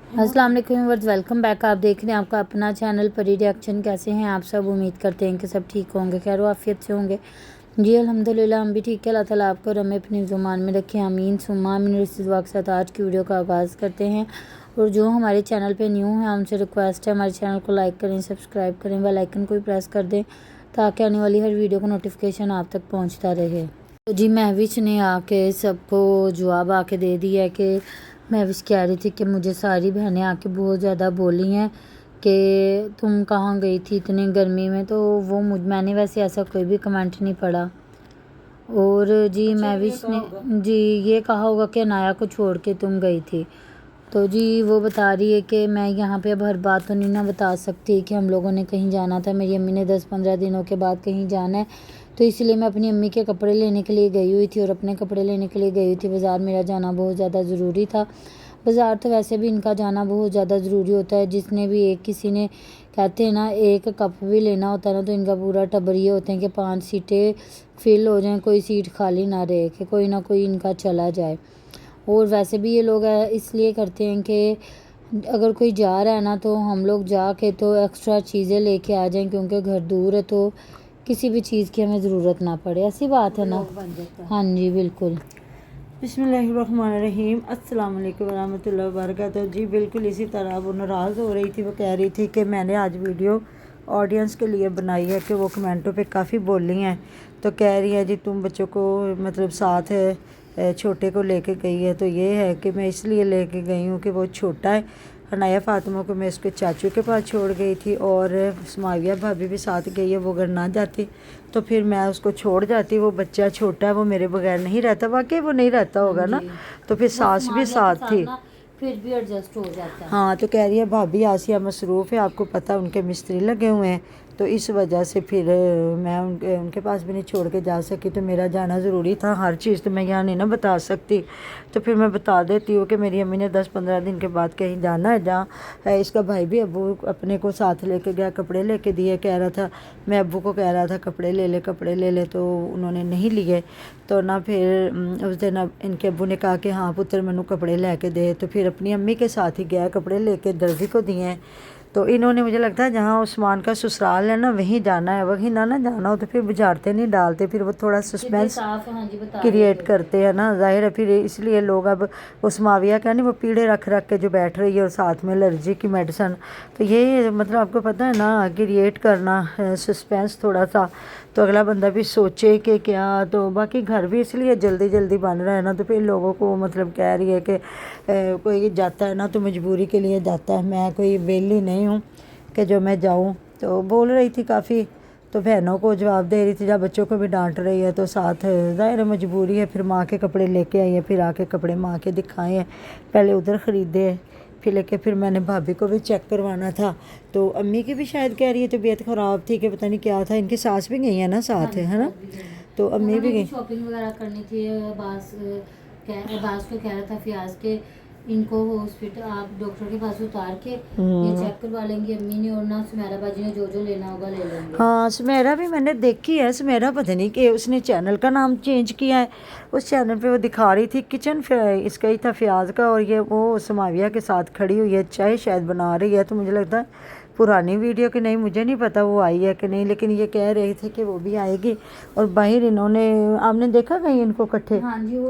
अस्सलाम वालेकुम verse, welcome back. आप देख रहे हैं आपका अपना चैनल परी रिएक्शन। कैसे हैं आप सब? उम्मीद करते हैं कि सब ठीक होंगे, खैर आफियत से होंगे। जी अल्हम्दुलिल्लाह हम भी ठीक है। अल्लाह ताला आपको और हमें अपनी ज़ुबान में रखें, आमीन सुम्मा आमीन। इस दुआ के साथ आज की वीडियो का आगाज़ करते हैं। और जो हमारे चैनल पे न्यू है उनसे रिक्वेस्ट है हमारे चैनल को लाइक करें, सब्सक्राइब करें, बेल आइकन को भी प्रेस कर दें ताकि आने वाली हर वीडियो का नोटिफिकेशन आप तक पहुँचता रहे। तो जी महविश ने आके सबको जवाब आके दे दिया है कि महविश कह रही थी कि मुझे सारी बहनें आके बहुत ज़्यादा बोली हैं कि तुम कहाँ गई थी इतनी गर्मी में। तो वो मैंने वैसे ऐसा कोई भी कमेंट नहीं पढ़ा। और जी महविश ने जी ये कहा होगा कि अनाया को छोड़ के तुम गई थी। तो जी वो बता रही है कि मैं यहाँ पे अब हर बात तो नहीं ना बता सकती कि हम लोगों ने कहीं जाना था, मेरी अम्मी ने 10-15 दिनों के बाद कहीं जाना है, तो इसलिए मैं अपनी अम्मी के कपड़े लेने के लिए गई हुई थी और अपने कपड़े लेने के लिए गई हुई थी। बाज़ार मेरा जाना बहुत ज़्यादा ज़रूरी था। बाज़ार तो वैसे भी इनका जाना बहुत ज़्यादा ज़रूरी होता है। जिसने भी एक किसी ने कहते हैं ना एक कप भी लेना होता है ना, तो इनका पूरा टब्बर ये होते हैं कि 5 सीटें फिल हो जाएं, कोई सीट खाली ना रहे, कि कोई ना कोई इनका चला जाए। और वैसे भी ये लोग इसलिए करते हैं कि अगर कोई जा रहा है ना तो हम लोग जा के तो एक्स्ट्रा चीज़ें लेके आ जाएं, क्योंकि घर दूर है तो किसी भी चीज़ की हमें ज़रूरत ना पड़े। ऐसी बात है ना। हाँ जी बिल्कुल। बिस्मिल्लाहिर्रहमानिर्रहीम। अस्सलाम वालेकुम वरहमतुल्लाहि वबरकातुहू। जी बिल्कुल इसी तरह वो नाराज़ हो रही थी। वो कह रही थी कि मैंने आज वीडियो ऑडियंस के लिए बनाई है कि वो कमेंटों पे काफ़ी बोली हैं। तो कह रही है जी तुम बच्चों को मतलब साथ छोटे को लेके गई है। तो ये है कि मैं इसलिए लेके गई हूँ कि वो छोटा है। अनाया फ़ातिमा को मैं उसके चाचू के पास छोड़ गई थी और समाविया भाभी भी साथ गई है। वो अगर ना जाती तो फिर मैं उसको छोड़ जाती। वो बच्चा छोटा है, वो मेरे बगैर नहीं रहता। वाकई वो नहीं रहता होगा ना, तो फिर सास भी साथ थी, फिर भी एडजस्ट हो जाता है। हाँ। तो कह रही है भाभी आसिया मसरूफ़ है, आपको पता उनके मिस्त्री लगे हुए हैं, तो इस वजह से फिर मैं उनके पास भी नहीं छोड़ के जा सकी। तो मेरा जाना ज़रूरी था। हर चीज़ तो मैं यहाँ नहीं ना बता सकती। तो फिर मैं बता देती हूँ कि मेरी अम्मी ने 10-15 दिन के बाद कहीं जाना है, जहाँ इसका भाई भी अब्बू अपने को साथ लेके गया, कपड़े लेके दिए। कह रहा था, मैं अब्बू को कह रहा था कपड़े ले ले कपड़े ले ले, तो उन्होंने नहीं लिए। तो ना फिर उस दिन इनके अब्बू ने कहा कि हाँ पुत्र मैनू कपड़े लेके दे। तो फिर अपनी अम्मी के साथ ही गया, कपड़े लेके दर्जी को दिए हैं। तो इन्होंने मुझे लगता है जहाँ उस्मान का ससुराल है ना वहीं जाना है, वहीं ना जाना हो तो फिर बुझारते नहीं डालते, फिर वो थोड़ा सस्पेंस क्रिएट करते हैं ना, जाहिर है। फिर इसलिए लोग अब उस माविया का नहीं वो पीढ़े रख रख के जो बैठ रही है और साथ में एलर्जी की मेडिसन, तो ये मतलब आपको पता है ना क्रिएट करना सस्पेंस थोड़ा सा, तो अगला बंदा भी सोचे कि क्या। तो बाकी घर भी इसलिए जल्दी जल्दी बन रहा है ना, तो फिर लोगों को मतलब कह रही है कि कोई जाता है ना तो मजबूरी के लिए जाता है। मैं कोई वेली नहीं हूँ कि जो मैं जाऊँ। तो बोल रही थी काफ़ी, तो बहनों को जवाब दे रही थी, जब बच्चों को भी डांट रही है तो साथ ज़ाहिर मजबूरी है। फिर माँ के कपड़े लेके आई है, फिर आके कपड़े माँ के दिखाए हैं, पहले उधर ख़रीदे फिर लेके फिर मैंने भाभी को भी चेक करवाना था। तो अम्मी की भी शायद कह रही है तबीयत ख़राब थी कि पता नहीं क्या था। इनकी सास भी गई है ना साथ, है ना, तो अम्मी भी गई। शॉपिंग वगैरह करनी थी। अब्बास को कह रहा था फियाज के इनको हॉस्पिटल आप डॉक्टर के पास उतार के ये चेक करवा लेंगी अम्मी ने, और ना सुमेरा बाजी ने जो जो लेना होगा ले लेंगे। हाँ सुमेरा भी मैंने देखी है। सुमेरा पता नहीं कि उसने चैनल का नाम चेंज किया है। उस चैनल पे वो दिखा रही थी किचन इसका ही था फियाज का, और ये वो समाविया के साथ खड़ी हुई है, चाय शायद बना रही है। तो मुझे लगता है पुरानी वीडियो कि नहीं, मुझे नहीं पता वो आई है कि नहीं, लेकिन ये कह रहे थे कि वो भी आएगी। और बाहर इन्होंने, आपने देखा कहीं इनको इकट्ठे? हाँ जी वो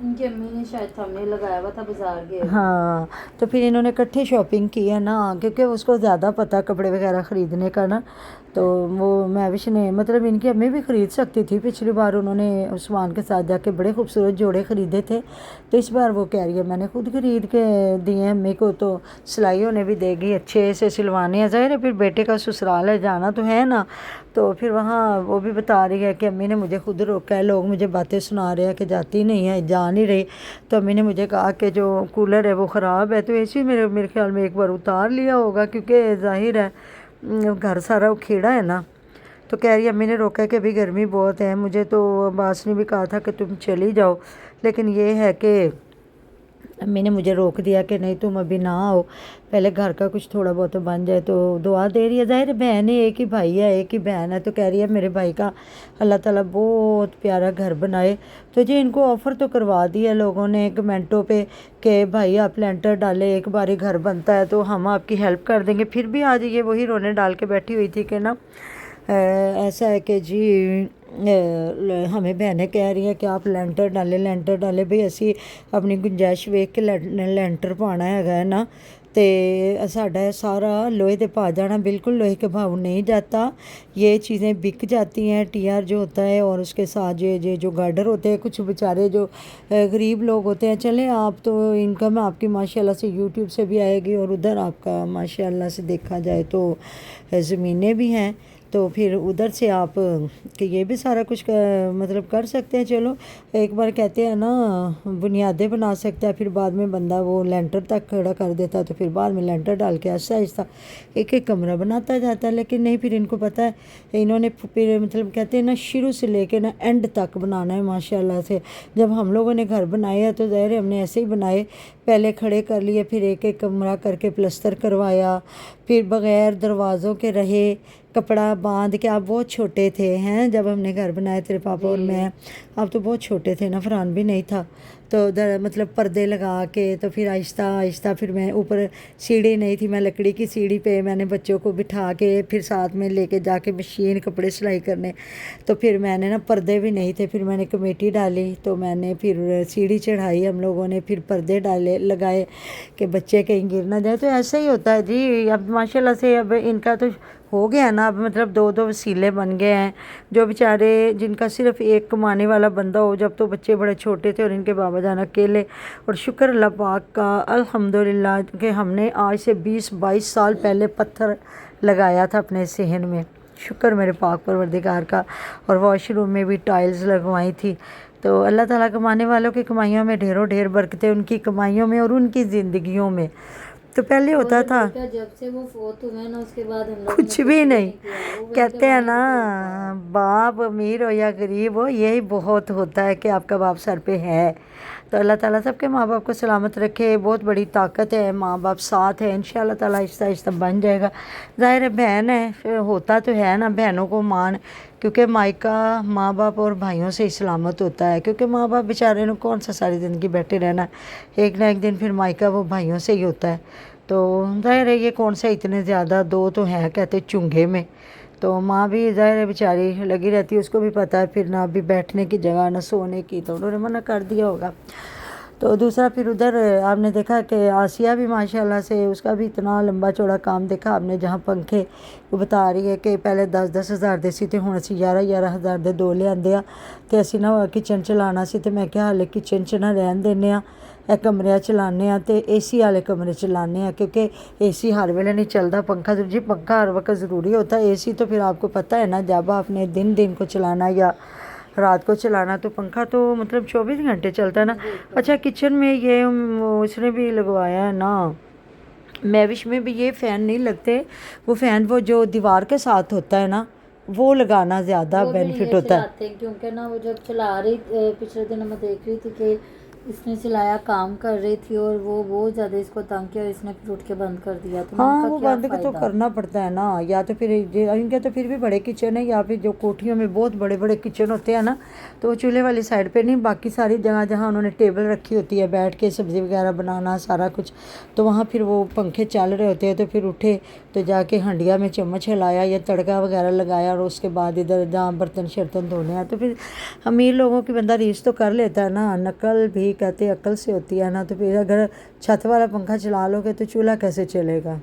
उनकी अम्मी ने शायद थंबनेल लगाया हुआ था बाजार के। हाँ तो फिर इन्होंने इकट्ठे शॉपिंग की है ना, क्योंकि उसको ज़्यादा पता कपड़े वगैरह ख़रीदने का ना। तो वो महविश ने मतलब इनकी अम्मी भी ख़रीद सकती थी, पिछली बार उन्होंने उस्मान के साथ जाके बड़े खूबसूरत जोड़े ख़रीदे थे। तो इस बार वो कह रही है मैंने खुद ख़रीद के दिए अम्मी को, तो सिलाई होने भी देगी, अच्छे से सिलवाने हैं। ज़ाहिर है फिर बेटे का ससुराल है, जाना तो है ना। तो फिर वहाँ वो भी बता रही है कि अम्मी ने मुझे खुद रोका है, लोग मुझे बातें सुना रहे हैं कि जाती नहीं है, जा नहीं रही। तो अम्मी ने मुझे कहा कि जो कूलर है वो ख़राब है, तो ऐसे मेरे ख्याल में एक बार उतार लिया होगा, क्योंकि जाहिर है घर सारा उखेड़ा है ना। तो कह रही अम्मी ने रोका है कि अभी गर्मी बहुत है। मुझे तो अब्बास ने भी कहा था कि तुम चली जाओ, लेकिन ये है कि अम्मी ने मुझे रोक दिया कि नहीं तुम अभी ना आओ, पहले घर का कुछ थोड़ा बहुत बन जाए। तो दुआ दे रही है, ज़ाहिर बहन है, एक ही भाई है, एक ही बहन है, तो कह रही है मेरे भाई का अल्लाह ताला बहुत प्यारा घर बनाए। तो जी इनको ऑफ़र तो करवा दिया लोगों ने कमेंटों पे कि भाई आप लेंटर डालें, एक बार ही घर बनता है तो हम आपकी हेल्प कर देंगे। फिर भी आज ये वही रोने डाल के बैठी हुई थी कि ना ऐसा है कि जी हमें बहनें कह रही हैं कि आप लेंटर डालें भाई असी अपनी गुंजाइश वेख के लेंटर पाना है ना। तो साडा सारा लोहे दे पा जाना, बिल्कुल लोहे के भाव नहीं जाता, ये चीज़ें बिक जाती हैं। टीआर जो होता है और उसके साथ ये जो गार्डर होते हैं, कुछ बेचारे जो गरीब लोग होते हैं, चले आप तो इनकम आपकी माशाल्लाह से यूट्यूब से भी आएगी और उधर आपका माशाल्लाह से देखा जाए तो ज़मीनें भी हैं, तो फिर उधर से आप कि ये भी सारा कुछ मतलब कर सकते हैं। चलो एक बार कहते हैं ना बुनियादें बना सकता है, फिर बाद में बंदा वो लेंटर तक खड़ा कर देता है, तो फिर बाद में लेंटर डाल के आहिस्ता आहिस्ता एक एक कमरा बनाता जाता है। लेकिन नहीं, फिर इनको पता है, इन्होंने फिर मतलब कहते हैं ना शुरू से लेके ना एंड तक बनाना है माशाल्लाह से। जब हम लोगों ने घर बनाए हैं तो ज़ाहिर हमने ऐसे ही बनाए, पहले खड़े कर लिए, फिर एक एक कमरा करके प्लस्तर करवाया, फिर बग़ैर दरवाज़ों के रहे, कपड़ा बांध के। आप बहुत छोटे थे हैं जब हमने घर बनाया, तेरे पापा और मैं, आप तो बहुत छोटे थे ना, फरहान भी नहीं था। तो मतलब पर्दे लगा के, तो फिर आहिस्ता आहिस्ता, फिर मैं ऊपर सीढ़ी नहीं थी, मैं लकड़ी की सीढ़ी पे मैंने बच्चों को बिठा के फिर साथ में लेके जाके मशीन कपड़े सिलाई करने। तो फिर मैंने ना पर्दे भी नहीं थे, फिर मैंने कमेटी डाली, तो मैंने फिर सीढ़ी चढ़ाई हम लोगों ने, फिर पर्दे डाले लगाए कि बच्चे कहीं गिर ना जाए। तो ऐसा ही होता है जी। अब माशाल्लाह से अब इनका तो हो गया ना, अब मतलब दो दो वसीले बन गए हैं। जो बेचारे जिनका सिर्फ एक कमाने वाला बंदा हो, जब तो बच्चे बड़े छोटे थे और इनके बाबा जान अकेले, और शुक्र अल्लाह पाक का अल्हम्दुलिल्लाह कि हमने आज से 20-22 साल पहले पत्थर लगाया था अपने सहन में, शुक्र मेरे पाक परवरदिगार का। और वॉशरूम में भी टाइल्स लगवाई थी। तो अल्लाह ताला कमाने वालों की कमाइयों में ढेरों ढेर बरकतें, उनकी कमाइयों में और उनकी ज़िंदगियों में। तो पहले होता था जब से वो फोत हुए ना उसके बाद हम लोग कुछ भी नहीं, कहते हैं ना बाप अमीर हो या गरीब हो, यही बहुत होता है कि आपका बाप सर पे है। तो अल्लाह ताला सबके माँ बाप को सलामत रखे, बहुत बड़ी ताकत है, माँ बाप साथ है, इंशाल्लाह ताला आहिस्ता आहिस्ता बन जाएगा। ज़ाहिर है बहन है, होता तो है ना बहनों को मान, क्योंकि मायका माँ बाप और भाइयों से ही सलामत होता है, क्योंकि माँ बाप बेचारे ने कौन सा सारी ज़िंदगी बैठे रहना, एक ना एक दिन फिर मायका वो भाइयों से ही होता है। तो ज़ाहिर है ये कौन सा इतने ज़्यादा, दो तो हैं कहते चुंगे में। तो माँ भी ज़ाहिर है बेचारी लगी रहती है, उसको भी पता है फिर ना अभी बैठने की जगह ना सोने की, तो उन्होंने मना कर दिया होगा। तो दूसरा फिर उधर आपने देखा कि आसिया भी माशाल्लाह से, उसका भी इतना लंबा चौड़ा काम देखा आपने, जहाँ पंखे वो बता रही है कि पहले 10-10 हज़ार दे सी, हुण असीं 11-11 हज़ार दे दो लिआंदे आ, ते असीं ना किचन चलाना सी, ते मैं क्या हाले किचन च ना रहन दिंदे आ, ਇਹ कमरे चलाने ते एसी वाले कमरे चलाने, क्योंकि एसी हर वेले नहीं चलता, पंखा जी पंखा हर वक्त ज़रूरी होता है। एसी तो फिर आपको पता है ना, जब आपने दिन को चलाना या रात को चलाना, तो पंखा तो मतलब 24 घंटे चलता है ना। अच्छा किचन में ये इसने भी लगवाया है ना, मैविश में भी ये फ़ैन नहीं लगते, वो फ़ैन वो जो दीवार के साथ होता है ना, वो लगाना ज़्यादा बेनिफिट होता है। क्योंकि ना वो जब चला रही पिछले दिन मैं देख रही थी कि इसने चलाया, काम कर रही थी और वो बहुत ज़्यादा इसको तंग किया और इसने फिर उठ के बंद कर दिया। तो हाँ वो बंद तो करना पड़ता है ना, या तो फिर इनके तो फिर भी बड़े किचन है, या फिर जो कोठियों में बहुत बड़े बड़े किचन होते हैं ना, तो वो चूल्हे वाली साइड पे नहीं, बाकी सारी जगह जहाँ उन्होंने टेबल रखी होती है बैठ के सब्ज़ी वगैरह बनाना सारा कुछ, तो वहाँ फिर वो पंखे चल रहे होते हैं, तो फिर उठे तो जाके हंडिया में चम्मच हिलाया या तड़का वगैरह लगाया, और उसके बाद इधर जहाँ बर्तन शर्तन धोने हैं, तो फिर अमीर लोगों की बंदा रीस तो कर लेता है ना, नकल भी कहते अक्ल से होती है ना। तो फिर अगर छत वाला पंखा चला लोगे तो चूल्हा कैसे चलेगा?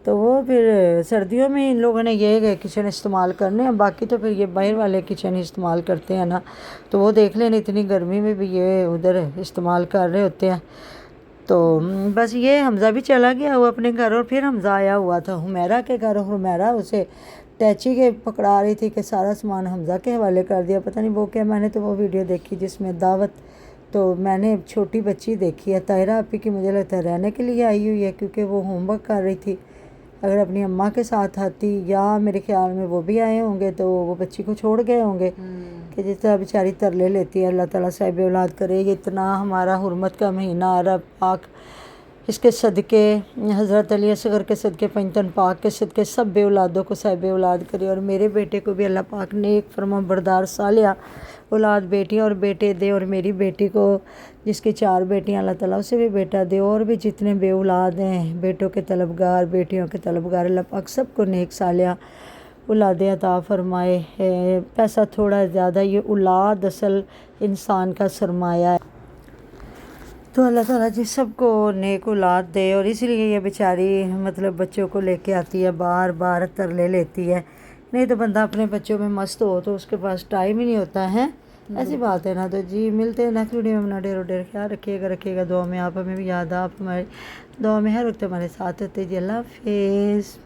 तो वो फिर सर्दियों में इन लोगों ने ये किचन इस्तेमाल करने हैं, बाकी तो फिर ये बाहर वाले किचन इस्तेमाल करते हैं ना। तो वो देख लेना इतनी गर्मी में भी ये उधर इस्तेमाल कर रहे होते हैं। तो बस ये हमज़ा भी चला गया वो अपने घर, और फिर हमज़ा आया हुआ था हुमैरा के घर, हुमैरा उसे टैची के पकड़ा रही थी कि सारा सामान हमज़ा के हवाले कर दिया, पता नहीं वो क्या। मैंने तो वो वीडियो देखी जिसमें दावत, तो मैंने छोटी बच्ची देखी है ताहिरा आपी की, मुझे लगता है रहने के लिए आई हुई है, क्योंकि वो होमवर्क कर रही थी। अगर अपनी अम्मा के साथ आती, या मेरे ख्याल में वो भी आए होंगे, तो वो बच्ची को छोड़ गए होंगे کہ جس طرح بیچاری ترلے لیتی ہے، اللہ تعالیٰ صاحب اولاد کرے۔ یہ اتنا ہمارا حرمت کا مہینہ آ رہا پاک، اس کے صدقے، حضرت علی اصغر کے صدقے، پنجتن پاک کے صدقے سب بے اولادوں کو صاحب اولاد کرے، اور میرے بیٹے کو بھی اللہ پاک نیک فرما بردار صالحہ اولاد بیٹیاں اور بیٹے دے، اور میری بیٹی کو جس کی 4 بیٹیاں اللہ تعالیٰ اسے بھی بیٹا دے، اور بھی جتنے بے اولاد ہیں بیٹوں کے طلبگار بیٹیوں کے طلبگار اللہ پاک سب کو نیک صالحہ اولادیں عطا فرمائے۔ پیسہ تھوڑا زیادہ، یہ اولاد اصل انسان کا سرمایہ ہے، تو اللہ تعالیٰ جی سب کو نیک اولاد دے۔ اور اس لیے یہ بیچاری مطلب بچوں کو لے کے آتی ہے، بار بار ترلے لیتی ہے، نہیں تو بندہ اپنے بچوں میں مست ہو تو اس کے پاس ٹائم ہی نہیں ہوتا ہے، ایسی بات ہے نا۔ تو جی ملتے ہیں نیکسٹ ویڈیو میں، اپنا ڈیر خیال رکھیے گا، دعا میں آپ ہمیں بھی یاد، آپ ہماری دعا میں ہر وقت ہمارے ساتھ ہوتے جی۔ اللہ حافظ۔